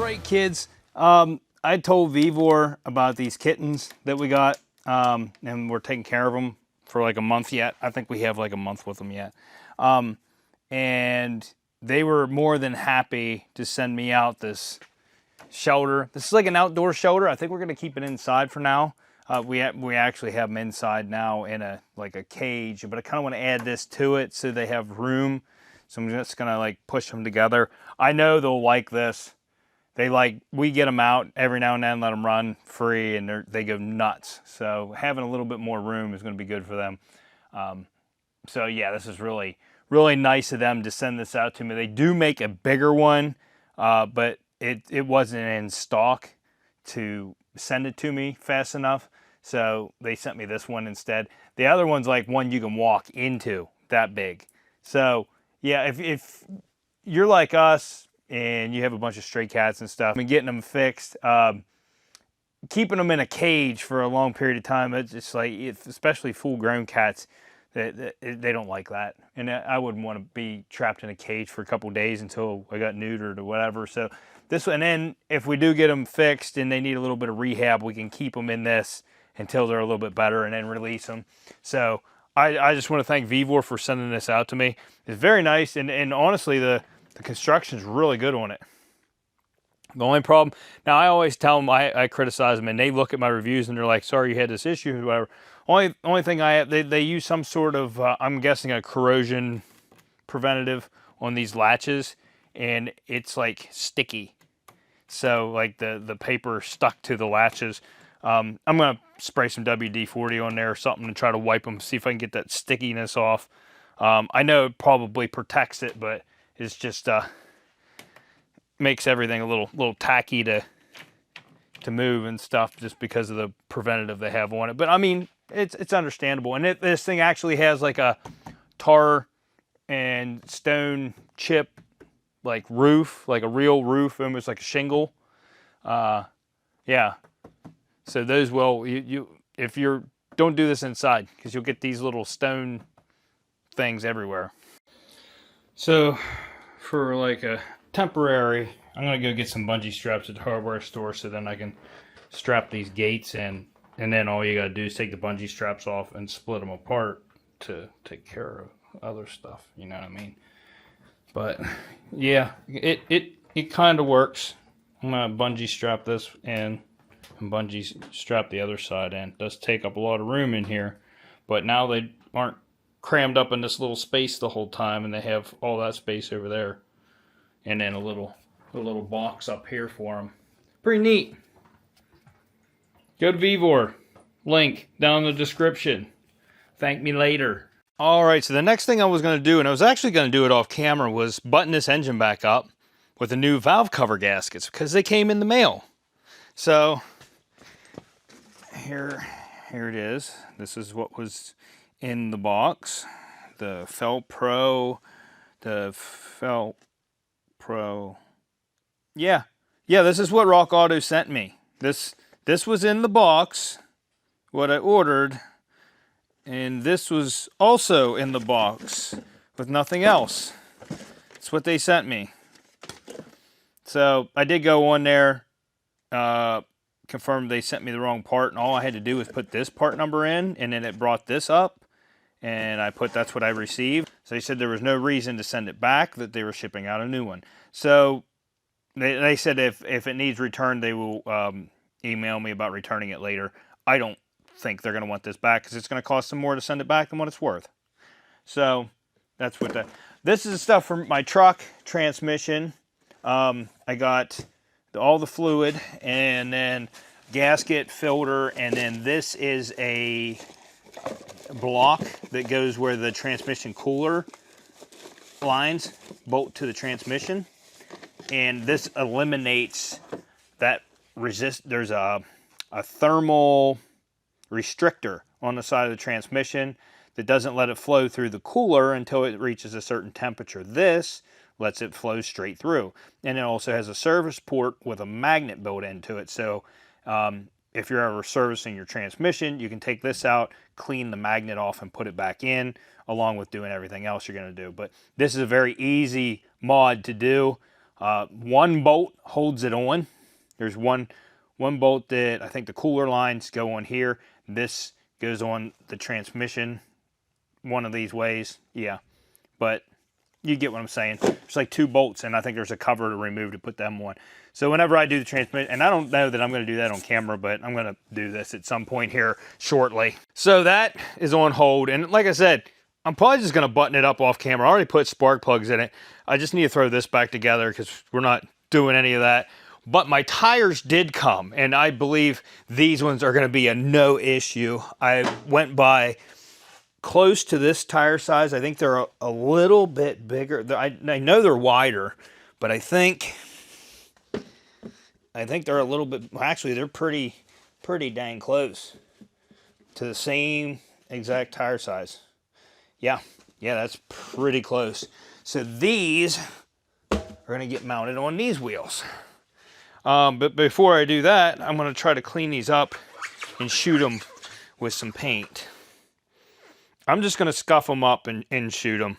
right, kids. I told Vivor about these kittens that we got, and we're taking care of them for like a month yet. I think we have like a month with them yet. And they were more than happy to send me out this shelter. This is like an outdoor shelter. I think we're gonna keep it inside for now. We actually have them inside now in a cage, but I kind of want to add this to it so they have room. So I'm just gonna like push them together. I know they'll like this. We get them out every now and then, let them run free, and they go nuts. So having a little bit more room is going to be good for them. So yeah, this is really, really nice of them to send this out to me. They do make a bigger one, but it wasn't in stock to send it to me fast enough. So they sent me this one instead. The other one's like one you can walk into, that big. So yeah, if you're like us, and you have a bunch of stray cats and stuff, and getting them fixed, keeping them in a cage for a long period of time, it's just like, especially full-grown cats, they don't like that. And I wouldn't want to be trapped in a cage for a couple days until I got neutered or whatever. So this one, and then if we do get them fixed and they need a little bit of rehab, we can keep them in this until they're a little bit better and then release them. So I just want to thank Vivor for sending this out to me. It's very nice, and honestly, the construction's really good on it. The only problem, now I always tell them, I criticize them, and they look at my reviews and they're like, sorry you had this issue or whatever. Only thing I have, they use some sort of, I'm guessing a corrosion preventative on these latches, and it's like sticky. So like the paper stuck to the latches. I'm gonna spray some WD-40 on there or something to try to wipe them, see if I can get that stickiness off. I know it probably protects it, but it's just makes everything a little tacky to move and stuff, just because of the preventative they have on it. But I mean, it's understandable. And this thing actually has like a tar and stone chip like roof, like a real roof, almost like a shingle. Yeah. So those if you're, don't do this inside, because you'll get these little stone things everywhere. So for like a temporary, I'm gonna go get some bungee straps at the hardware store, so then I can strap these gates in, and then all you gotta do is take the bungee straps off and split them apart to take care of other stuff, you know what I mean? But yeah, it kind of works. I'm gonna bungee strap this in and bungee strap the other side in. It does take up a lot of room in here, but now they aren't crammed up in this little space the whole time, and they have all that space over there, and then a little box up here for them. Pretty neat. Go to Vivor, link down in the description. Thank me later. All right, so the next thing I was going to do, and I was actually going to do it off camera, was button this engine back up with the new valve cover gaskets, because they came in the mail. So here it is. This is what was in the box. The Felt Pro. Yeah, this is what Rock Auto sent me. This was in the box, what I ordered, and this was also in the box with nothing else. That's what they sent me. So I did go on there, confirmed they sent me the wrong part, and all I had to do was put this part number in, and then it brought this up, and I put that's what I received. So they said there was no reason to send it back, that they were shipping out a new one. So they said if it needs returned, they will email me about returning it later. I don't think they're going to want this back, because it's going to cost them more to send it back than what it's worth. So that's what this is the stuff from my truck transmission. I got all the fluid, and then gasket, filter, and then this is a block that goes where the transmission cooler lines bolt to the transmission, and this eliminates that there's a thermal restrictor on the side of the transmission that doesn't let it flow through the cooler until it reaches a certain temperature. This lets it flow straight through, and it also has a service port with a magnet built into it. So if you're ever servicing your transmission, you can take this out, clean the magnet off, and put it back in, along with doing everything else you're going to do. But this is a very easy mod to do. One bolt holds it on. There's one bolt that I think the cooler lines go on here. This goes on the transmission one of these ways. Yeah, but you get what I'm saying. There's like 2 bolts, and I think there's a cover to remove to put them on. So whenever I do the transmission, and I don't know that I'm going to do that on camera, but I'm going to do this at some point here shortly. So that is on hold, and like I said, I'm probably just going to button it up off camera. I already put spark plugs in it. I just need to throw this back together because we're not doing any of that. But my tires did come, and I believe these ones are going to be a no issue. I went by close to this tire size. I think they're a little bit bigger. I know they're wider, but I think they're a little bit, well, actually they're pretty dang close to the same exact tire size. Yeah, that's pretty close. So these are going to get mounted on these wheels. But before I do that, I'm going to try to clean these up and shoot them with some paint. I'm just going to scuff them up and shoot them.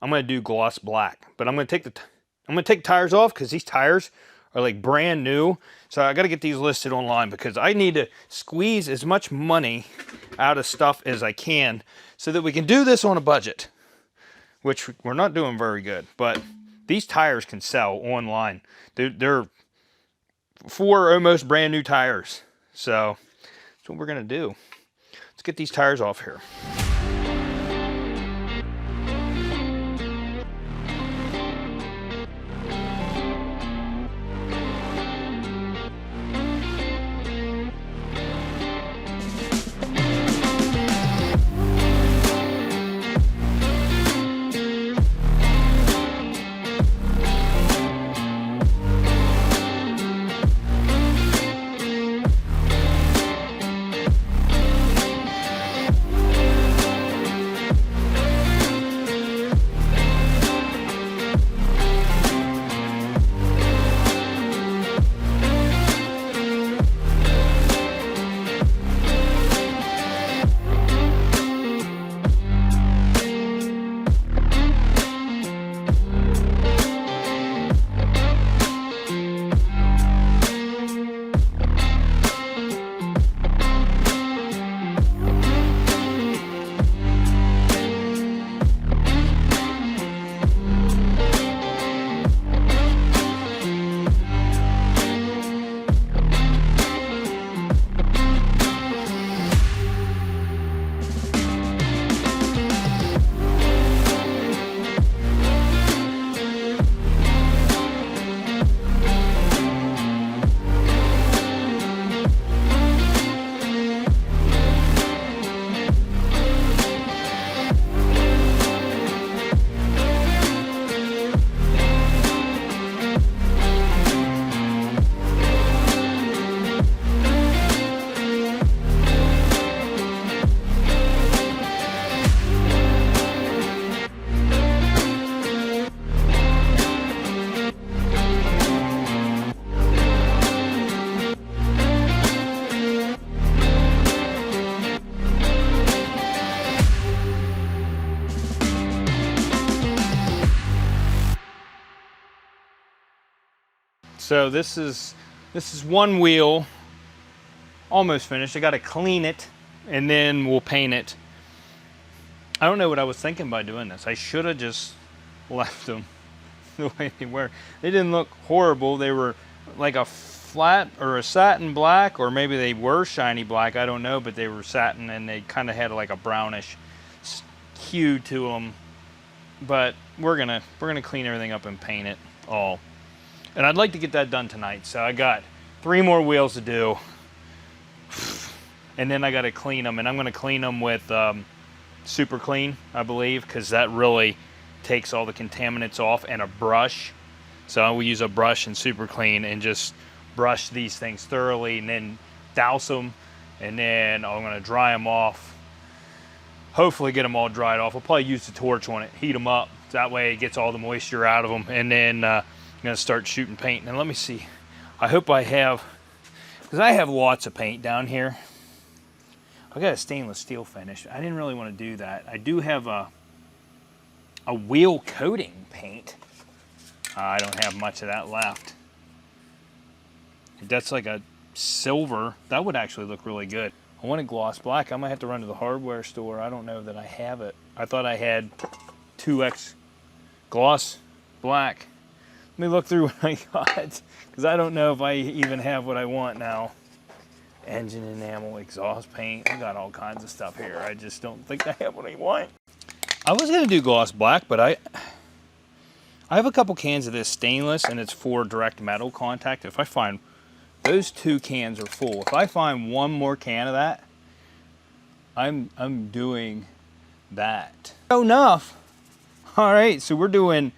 I'm going to do gloss black, but I'm going to take tires off because these tires are like brand new. So I got to get these listed online because I need to squeeze as much money out of stuff as I can so that we can do this on a budget, which we're not doing very good. But these tires can sell online. They're 4 almost brand new tires. So that's what we're going to do. Let's get these tires off here. So this is one wheel almost finished. I got to clean it and then we'll paint it. I don't know what I was thinking by doing this. I should have just left them the way they were. They didn't look horrible. They were like a flat or a satin black, or maybe they were shiny black. I don't know, but they were satin and they kind of had like a brownish hue to them. But we're gonna clean everything up and paint it all. And I'd like to get that done tonight. So I got 3 more wheels to do. And then I got to clean them. And I'm going to clean them with Super Clean, I believe, because that really takes all the contaminants off, and a brush. So I will use a brush and Super Clean and just brush these things thoroughly and then douse them. And then I'm going to dry them off. Hopefully get them all dried off. I'll probably use the torch on it, heat them up. That way it gets all the moisture out of them. And then I'm going to start shooting paint. And let me see. I hope I have, because I have lots of paint down here. I got a stainless steel finish. I didn't really want to do that. I do have a wheel coating paint. I don't have much of that left. That's like a silver. That would actually look really good. I want a gloss black. I might have to run to the hardware store. I don't know that I have it. I thought I had 2X gloss black. Let me look through what I got, because I don't know if I even have what I want now. Engine enamel, exhaust paint. I got all kinds of stuff here. I just don't think I have what I want. I was going to do gloss black, but I have a couple cans of this stainless, and it's for direct metal contact. If I find those 2 cans are full, if I find one more can of that, I'm doing that. Oh, enough. All right, so we're doing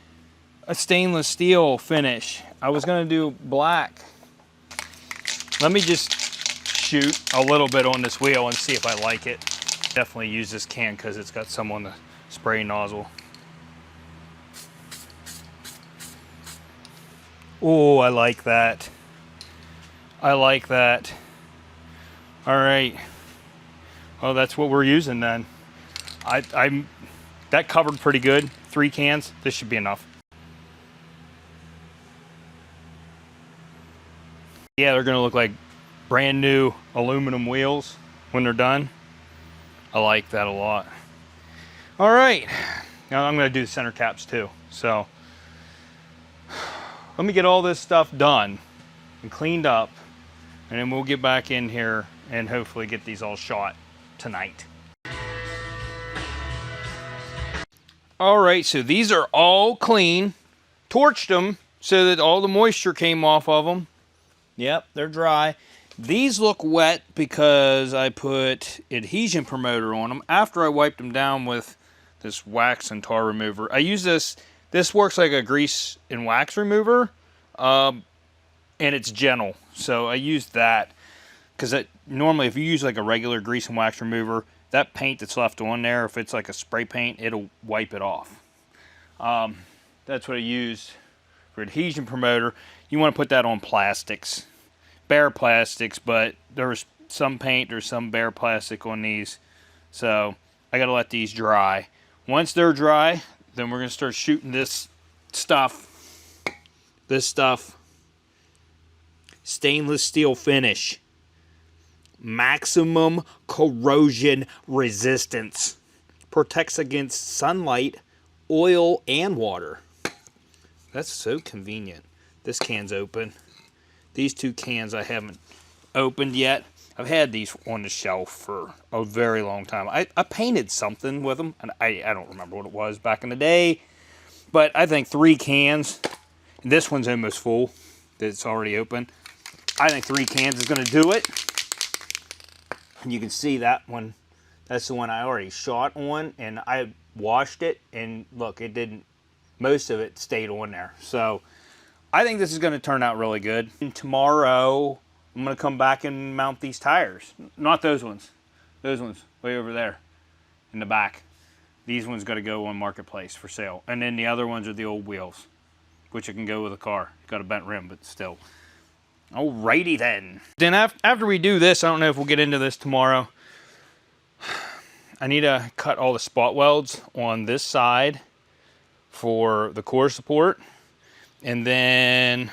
a stainless steel finish. I was gonna do black. Let me just shoot a little bit on this wheel and see if I like it. Definitely use this can because it's got some on the spray nozzle. Oh, I like that. I like that. All right. Oh, that's what we're using then. That covered pretty good. 3 cans. This should be enough. Yeah, they're gonna look like brand new aluminum wheels when they're done. I like that a lot. All right, now I'm gonna do the center caps too. So let me get all this stuff done and cleaned up, and then we'll get back in here and hopefully get these all shot tonight. All right, so these are all clean. Torched them so that all the moisture came off of them. Yep, they're dry. These look wet because I put adhesion promoter on them after I wiped them down with this wax and tar remover. I use this. This works like a grease and wax remover, and it's gentle. So I use that because normally if you use like a regular grease and wax remover, that paint that's left on there, if it's like a spray paint, it'll wipe it off. That's what I used for adhesion promoter. You want to put that on plastics, bare plastics, but there's some paint or some bare plastic on these. So I got to let these dry. Once they're dry, then we're going to start shooting this stuff. Stainless steel finish. Maximum corrosion resistance. Protects against sunlight, oil, and water. That's so convenient. This can's open. These 2 cans I haven't opened yet. I've had these on the shelf for a very long time. I painted something with them, and I don't remember what it was back in the day. But I think 3 cans, and this one's almost full. It's already open. I think 3 cans is going to do it. And you can see that one. That's the one I already shot on, and I washed it, and look, it didn't. Most of it stayed on there. So I think this is going to turn out really good. And tomorrow, I'm going to come back and mount these tires. Not those ones. Those ones way over there in the back. These ones got to go on Marketplace for sale. And then the other ones are the old wheels, which it can go with a car. Got a bent rim, but still. Alrighty then. Then after we do this, I don't know if we'll get into this tomorrow. I need to cut all the spot welds on this side for the core support. And then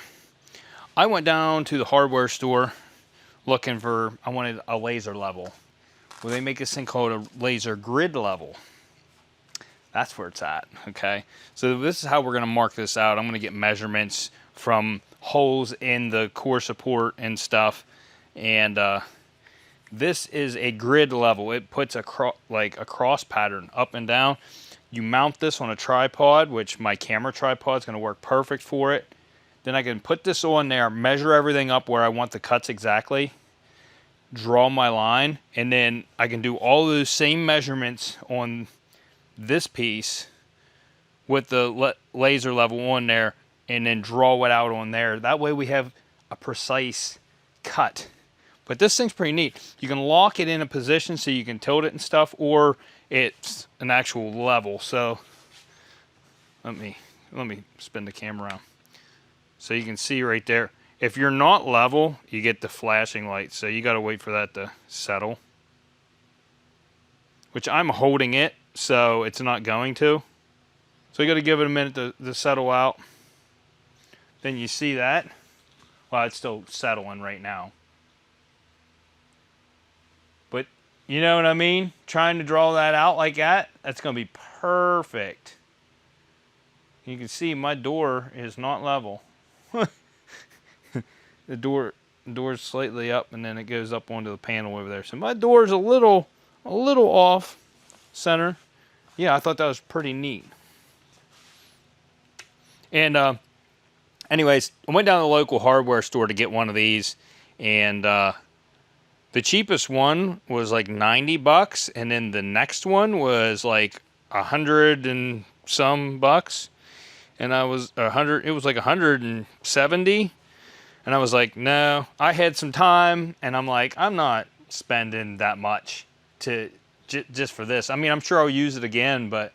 I went down to the hardware store looking for, I wanted a laser level. Well, they make this thing called a laser grid level. That's where it's at, okay? So this is how we're gonna mark this out. I'm gonna get measurements from holes in the core support and stuff. And this is a grid level. It puts a cross pattern up and down. You mount this on a tripod, which my camera tripod is going to work perfect for it. Then I can put this on there, measure everything up where I want the cuts exactly, draw my line, and then I can do all those same measurements on this piece with the laser level on there, and then draw it out on there. That way we have a precise cut. But this thing's pretty neat. You can lock it in a position so you can tilt it and stuff, or it's an actual level. So let me spin the camera around. So you can see right there. If you're not level, you get the flashing light. So you got to wait for that to settle. Which I'm holding it, so it's not going to. So you got to give it a minute to settle out. then you see that. Well, it's still settling right now. But you know what I mean? Trying to draw that out like that, that's going to be perfect. You can see my door is not level. The door's slightly up, and then it goes up onto the panel over there. So my door's a little off center. Yeah, I thought that was pretty neat. And anyways, I went down to the local hardware store to get one of these, and the cheapest one was like 90 bucks, and then the next one was like 100 and some bucks, and I was 100. It was like 170. And I was like, no, I had some time, and I'm like, I'm not spending that much to just for this. I mean, I'm sure I'll use it again, but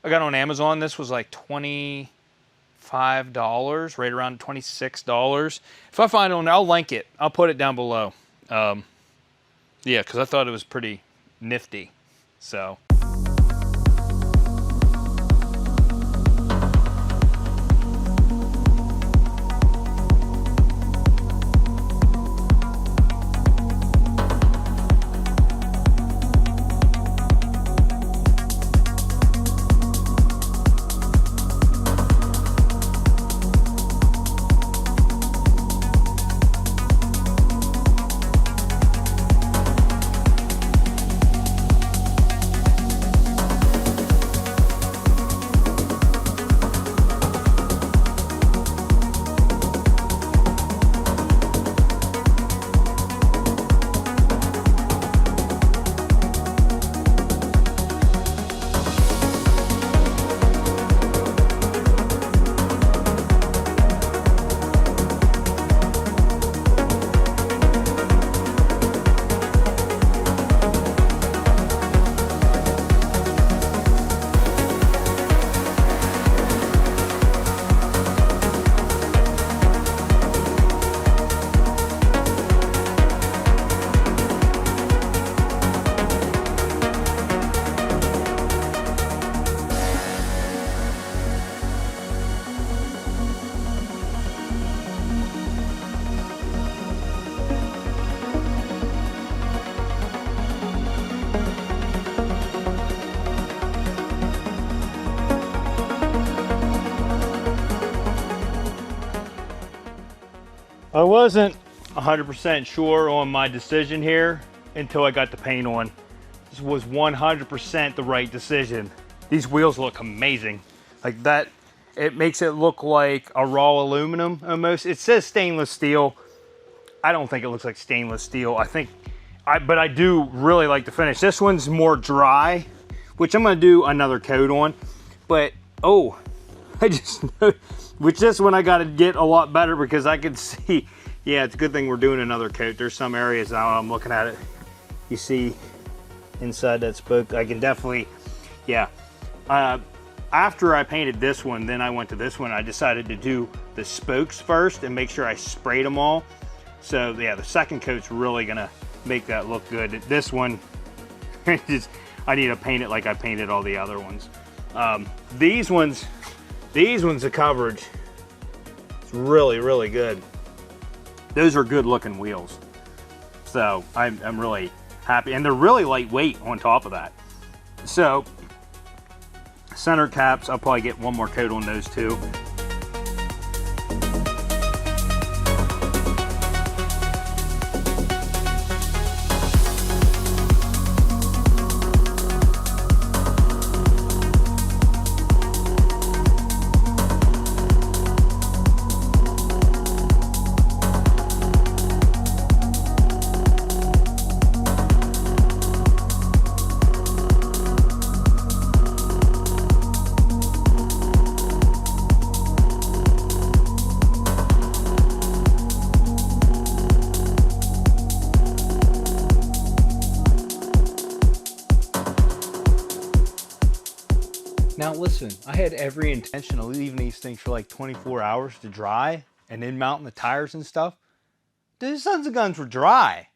I got on Amazon. This was like $25, right around $26. If I find it, I'll link it. I'll put it down below. Yeah, because I thought it was pretty nifty. So. I wasn't 100% sure on my decision here until I got the paint on. This was 100% the right decision. These wheels look amazing. Like that, it makes it look like a raw aluminum almost. It says stainless steel. I don't think it looks like stainless steel. But I do really like the finish. This one's more dry, which I'm gonna do another coat on. But, oh, I just with this one I gotta get a lot better because I can see, yeah, it's a good thing we're doing another coat. There's some areas now I'm looking at it, you see inside that spoke, I can definitely, yeah. After I painted this one, then I went to this one. I decided to do the spokes first and make sure I sprayed them all. So yeah, the second coat's really gonna make that look good. This one, I need to paint it like I painted all the other ones. These ones, the coverage, it's really, really good. Those are good looking wheels. So I'm really happy, and they're really lightweight on top of that. So center caps, I'll probably get one more coat on those too. Now listen, I had every intention of leaving these things for like 24 hours to dry and then mounting the tires and stuff. The sons of guns were dry.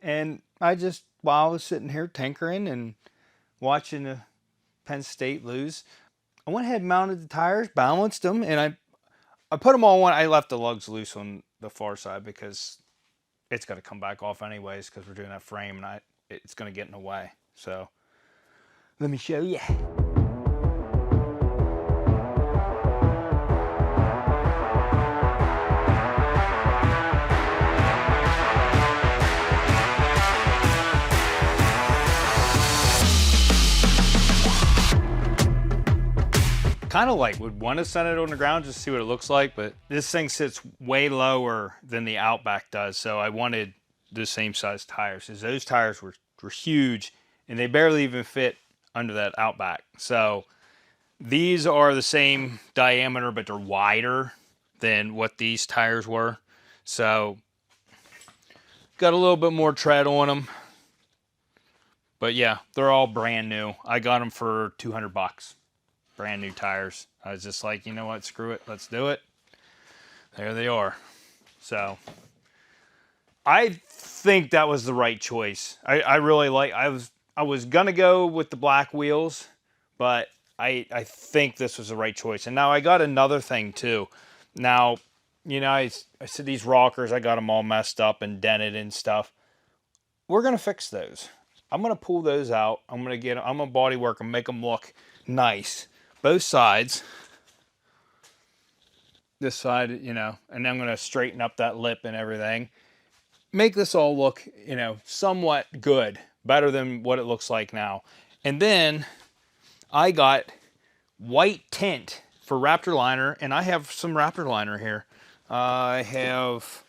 And I just, while I was sitting here tinkering and watching the Penn State lose, I went ahead and mounted the tires, balanced them, and I put them all on. I left the lugs loose on the far side because it's going to come back off anyways because we're doing that frame and it's going to get in the way. So let me show you. Kind of like would want to set it on the ground just to see what it looks like, but this thing sits way lower than the Outback does, so I wanted the same size tires because those tires were huge and they barely even fit under that Outback. So these are the same diameter, but they're wider than what these tires were. So got a little bit more tread on them. But yeah, they're all brand new. I got them for 200 bucks. Brand new tires. I was just like, you know what, screw it, let's do it. There they are. So I think that was the right choice. I really like, I was gonna go with the black wheels, but I think this was the right choice. And now I got another thing too. Now, you know, I said these rockers, I got them all messed up and dented and stuff. We're gonna fix those. I'm gonna pull those out. I'm gonna body work them, make them look nice. Both sides. This side, you know, and then I'm going to straighten up that lip and everything. Make this all look, you know, somewhat good. Better than what it looks like now. And then I got white tint for Raptor liner, and I have some Raptor liner here. I have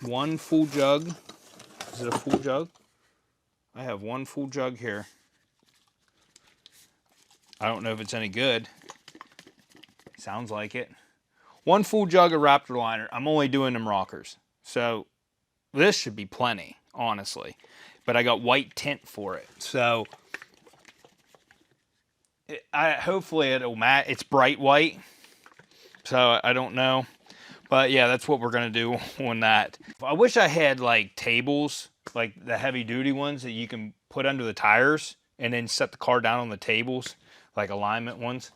one full jug. Is it a full jug? I have one full jug here. I don't know if it's any good. Sounds like it. One full jug of Raptor liner. I'm only doing them rockers. So this should be plenty, honestly. But I got white tint for it. So hopefully it'll match. It's bright white. So I don't know. But yeah, that's what we're going to do on that. I wish I had like tables, like the heavy duty ones that you can put under the tires and then set the car down on the tables, like alignment ones.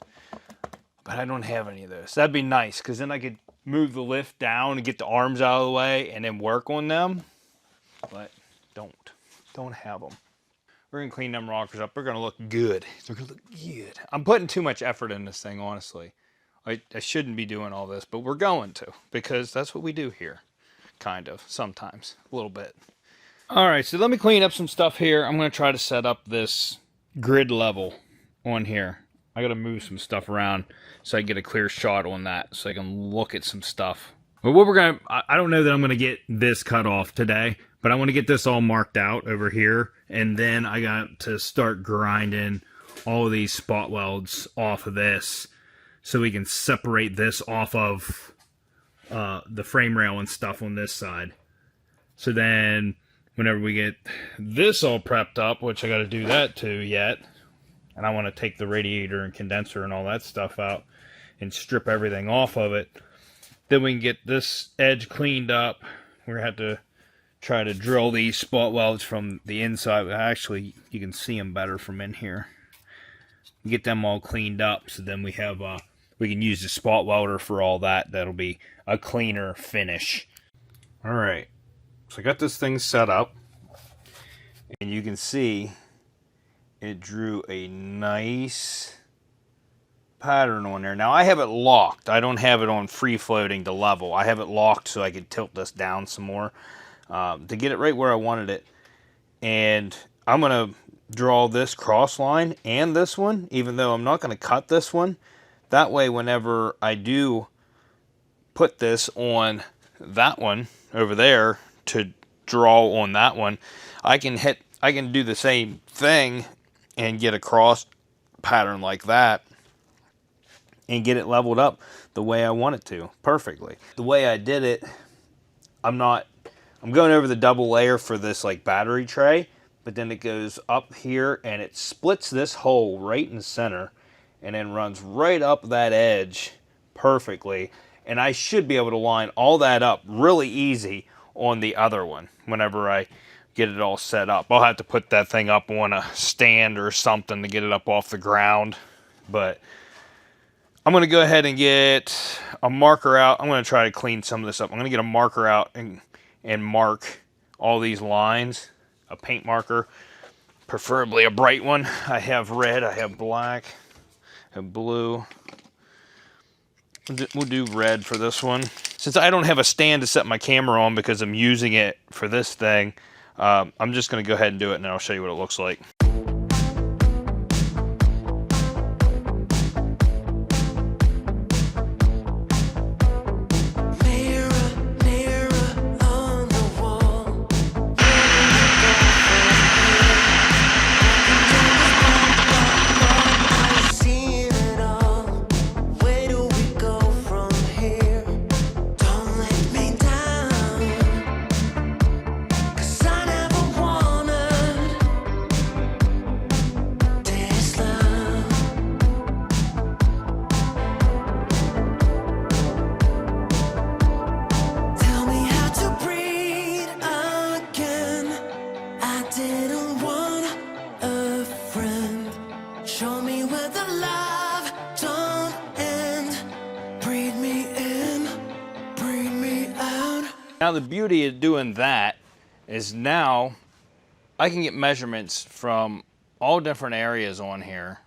But I don't have any of those. That'd be nice, because then I could move the lift down and get the arms out of the way and then work on them. But don't have them. We're going to clean them rockers up. They're going to look good. They're going to look good. I'm putting too much effort in this thing, honestly. I shouldn't be doing all this, but we're going to, because that's what we do here. Kind of, sometimes, a little bit. All right, so let me clean up some stuff here. I'm going to try to set up this grid level on here. I got to move some stuff around so I can get a clear shot on that, so I can look at some stuff. But what we're going to, I don't know that I'm going to get this cut off today, but I want to get this all marked out over here, and then I got to start grinding all of these spot welds off of this so we can separate this off of the frame rail and stuff on this side. So then whenever we get this all prepped up, which I got to do that too yet, and I want to take the radiator and condenser and all that stuff out and strip everything off of it, then we can get this edge cleaned up. We're going to have to try to drill these spot welds from the inside. Actually, you can see them better from in here. Get them all cleaned up, so then we have we can use the spot welder for all that. That'll be a cleaner finish. All right, so I got this thing set up, and you can see it drew a nice pattern on there. Now I have it locked. I don't have it on free floating to level. I have it locked so I could tilt this down some more to get it right where I wanted it. And I'm going to draw this cross line and this one, even though I'm not going to cut this one. That way, whenever I do put this on that one over there to draw on that one, I can do the same thing and get a cross pattern like that and get it leveled up the way I want it to perfectly. The way I did it, I'm going over the double layer for this like battery tray, but then it goes up here and it splits this hole right in the center and then runs right up that edge perfectly. And I should be able to line all that up really easy on the other one whenever I get it all set up. I'll have to put that thing up on a stand or something to get it up off the ground, but I'm going to go ahead and get a marker out. I'm going to try to clean some of this up. I'm going to get a marker out and mark all these lines. A paint marker, preferably a bright one. I have red, I have black, I have blue. We'll do red for this one. Since I don't have a stand to set my camera on because I'm using it for this thing, I'm just going to go ahead and do it, and then I'll show you what it looks like. Now the beauty of doing that is now I can get measurements from all different areas on here.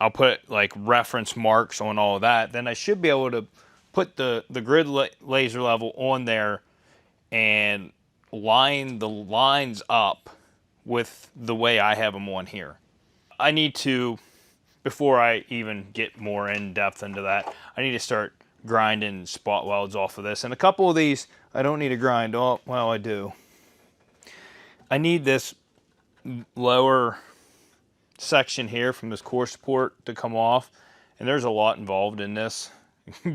I'll put like reference marks on all of that. Then I should be able to put the grid laser level on there and line the lines up with the way I have them on here. I need to, before I even get more in depth into that, I need to start grinding spot welds off of this. And a couple of these I don't need to grind. Oh, well, I do. I need this lower section here from this core support to come off. And there's a lot involved in this,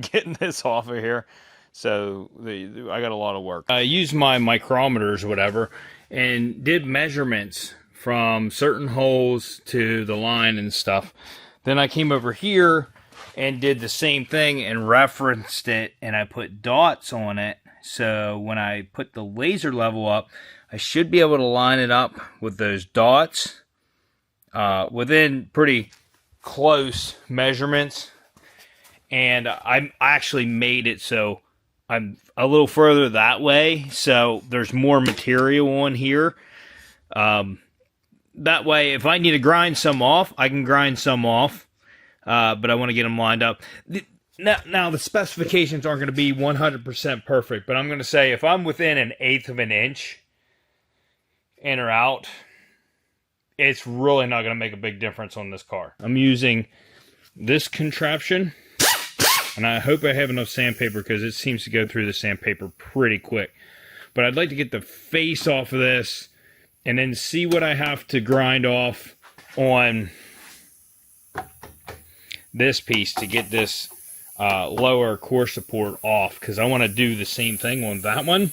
getting this off of here. So I got a lot of work. I used my micrometers or whatever and did measurements from certain holes to the line and stuff. Then I came over here and did the same thing and referenced it, and I put dots on it. So when I put the laser level up, I should be able to line it up with those dots within pretty close measurements. And I actually made it so I'm a little further that way, so there's more material on here. That way, if I need to grind some off, I can grind some off. But I want to get them lined up. Now, the specifications aren't going to be 100% perfect, but I'm going to say if I'm within 1/8 of an inch in or out, it's really not going to make a big difference on this car. I'm using this contraption, and I hope I have enough sandpaper because it seems to go through the sandpaper pretty quick. But I'd like to get the face off of this and then see what I have to grind off on this piece to get this lower core support off, because I want to do the same thing on that one,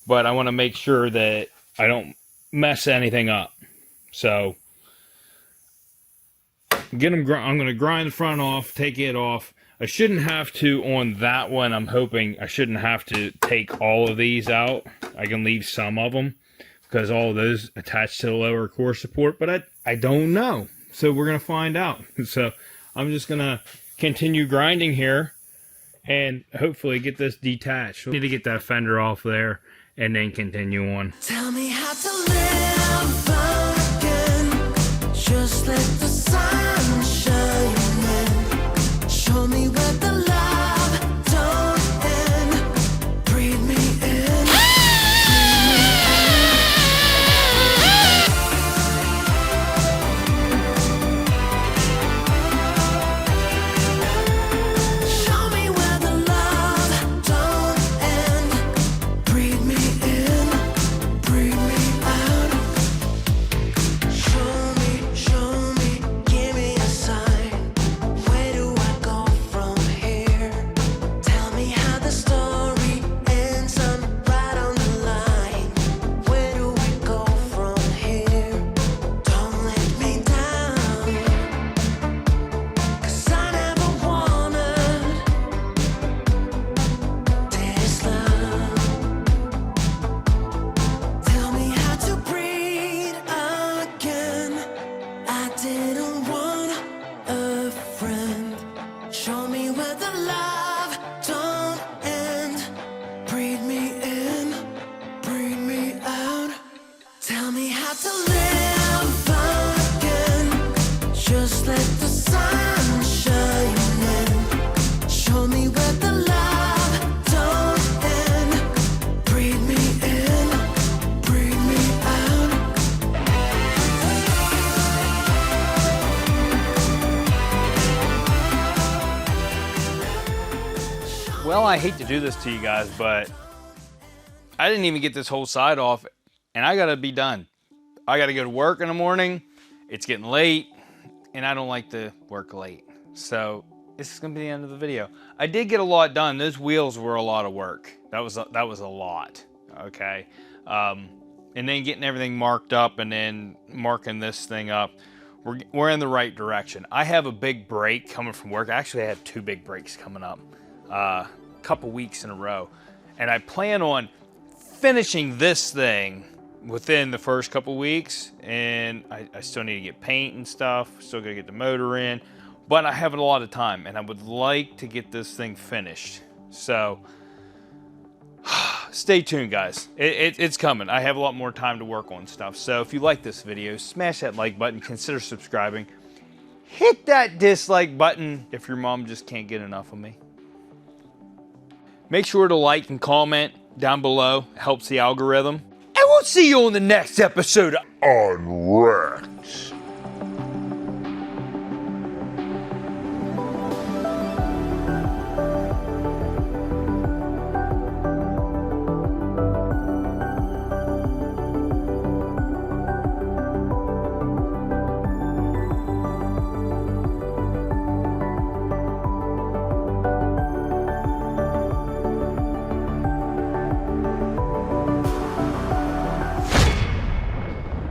but I want to make sure that I don't mess anything up. So get them. I'm going to grind the front off, take it off. I shouldn't have to on that one. I'm hoping I shouldn't have to take all of these out. I can leave some of them because all of those attach to the lower core support, but I don't know. So we're going to find out. So I'm just going to continue grinding here and hopefully get this detached. Need to get that fender off there and then continue on. Tell me how to live again. Just let the sun shine in. Show me where the love don't end. Breathe me in. Show me where the love don't end. Breathe me in, breathe me out. Show me, give me Well, I hate to do this to you guys, but I didn't even get this whole side off, and I gotta be done. I gotta go to work in the morning. It's getting late, and I don't like to work late. So this is gonna be the end of the video. I did get a lot done. Those wheels were a lot of work. That was a lot, okay? And then getting everything marked up and then marking this thing up. We're in the right direction. I have a big break coming from work. Actually, I have 2 big breaks coming up, a couple weeks in a row. And I plan on finishing this thing within the first couple weeks. And I still need to get paint and stuff. Still gotta get the motor in. But I have a lot of time and I would like to get this thing finished. So stay tuned, guys. It's coming. I have a lot more time to work on stuff. So if you like this video, smash that like button, consider subscribing. Hit that dislike button if your mom just can't get enough of me. Make sure to like and comment down below. It helps the algorithm. And we'll see you on the next episode of Unwrecked.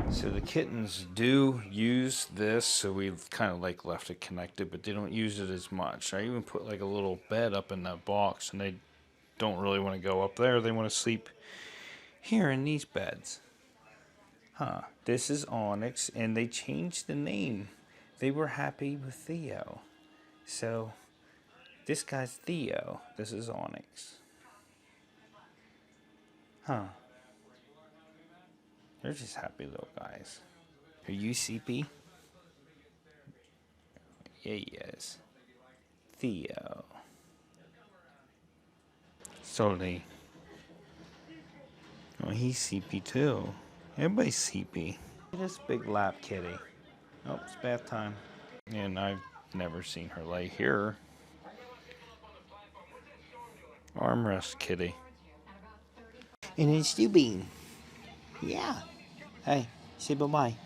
So the Kittens do use this, so we've kind of like left it connected, but they don't use it as much. I even put like a little bed up in that box, and they don't really want to go up there. They want to sleep here in these beds. Huh. This is Onyx, and they changed the name. They were happy with Theo. So this guy's Theo. This is Onyx. Huh. They're just happy little guys. Are you CP? Yeah, he is. Theo. Solely. Oh, he's CP too. Everybody's CP. Look at this big lap kitty. Oh, it's bath time. And I've never seen her lay here. Armrest kitty. And it's Stu Bean. Yeah. Hey, say bye-bye.